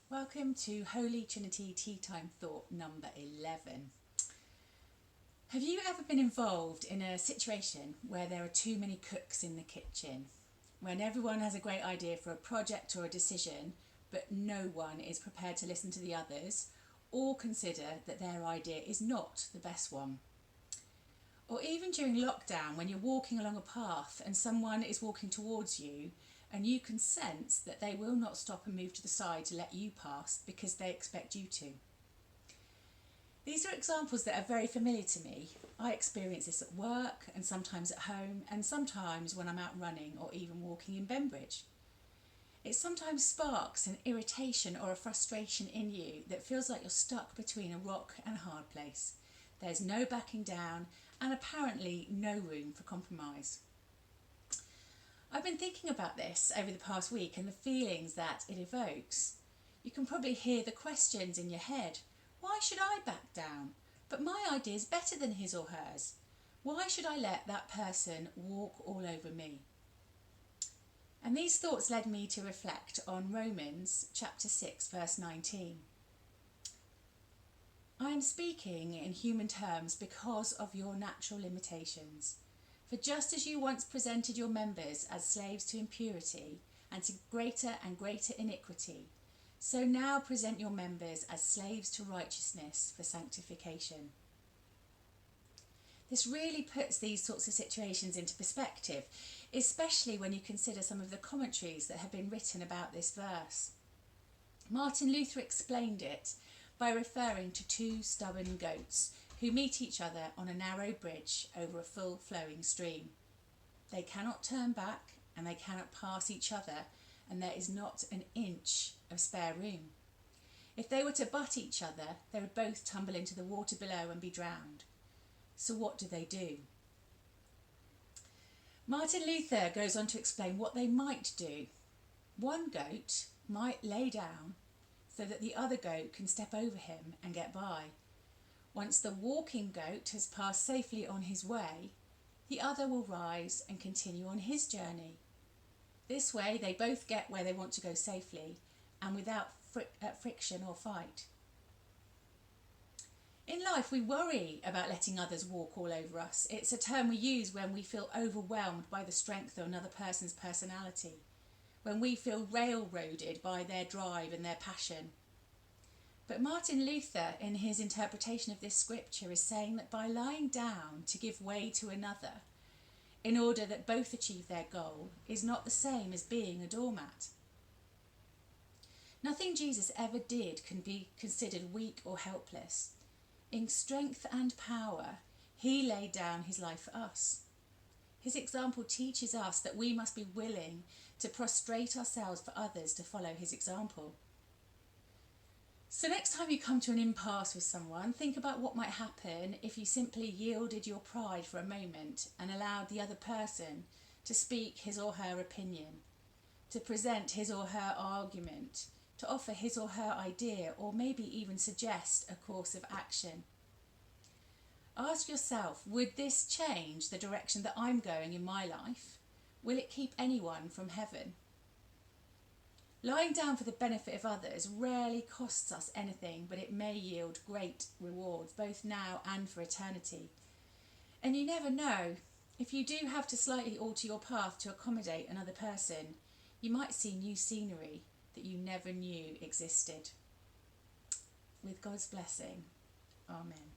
Welcome to Holy Trinity Teatime thought number 11. Have you ever been involved in a situation where there are too many cooks in the kitchen? When everyone has a great idea for a project or a decision, but no one is prepared to listen to the others or consider that their idea is not the best one? Or even during lockdown, when you're walking along a path and someone is walking towards you and you can sense that they will not stop and move to the side to let you pass because they expect you to. These are examples that are very familiar to me. I experience this at work and sometimes at home and sometimes when I'm out running or even walking in Bembridge. It sometimes sparks an irritation or a frustration in you that feels like you're stuck between a rock and a hard place. There's no backing down and apparently no room for compromise. I've been thinking about this over the past week and the feelings that it evokes. You can probably hear the questions in your head. Why should I back down? But my idea is better than his or hers. Why should I let that person walk all over me? And these thoughts led me to reflect on Romans chapter 6 verse 19. I am speaking in human terms because of your natural limitations. For just as you once presented your members as slaves to impurity and to greater and greater iniquity, so now present your members as slaves to righteousness for sanctification. This really puts these sorts of situations into perspective, especially when you consider some of the commentaries that have been written about this verse. Martin Luther explained it by referring to two stubborn goats who meet each other on a narrow bridge over a full flowing stream. They cannot turn back and they cannot pass each other, and there is not an inch of spare room. If they were to butt each other, they would both tumble into the water below and be drowned. So what do? Martin Luther goes on to explain what they might do. One goat might lay down so that the other goat can step over him and get by. Once the walking goat has passed safely on his way, the other will rise and continue on his journey. This way they both get where they want to go safely and without friction or fight. In life, we worry about letting others walk all over us. It's a term we use when we feel overwhelmed by the strength of another person's personality, when we feel railroaded by their drive and their passion. But Martin Luther, in his interpretation of this scripture, is saying that by lying down to give way to another, in order that both achieve their goal, is not the same as being a doormat. Nothing Jesus ever did can be considered weak or helpless. In strength and power, he laid down his life for us. His example teaches us that we must be willing to prostrate ourselves for others to follow his example. So next time you come to an impasse with someone, think about what might happen if you simply yielded your pride for a moment and allowed the other person to speak his or her opinion, to present his or her argument, to offer his or her idea, or maybe even suggest a course of action. Ask yourself, would this change the direction that I'm going in my life? Will it keep anyone from heaven? Lying down for the benefit of others rarely costs us anything, but it may yield great rewards, both now and for eternity. And you never know, if you do have to slightly alter your path to accommodate another person, you might see new scenery that you never knew existed. With God's blessing, Amen.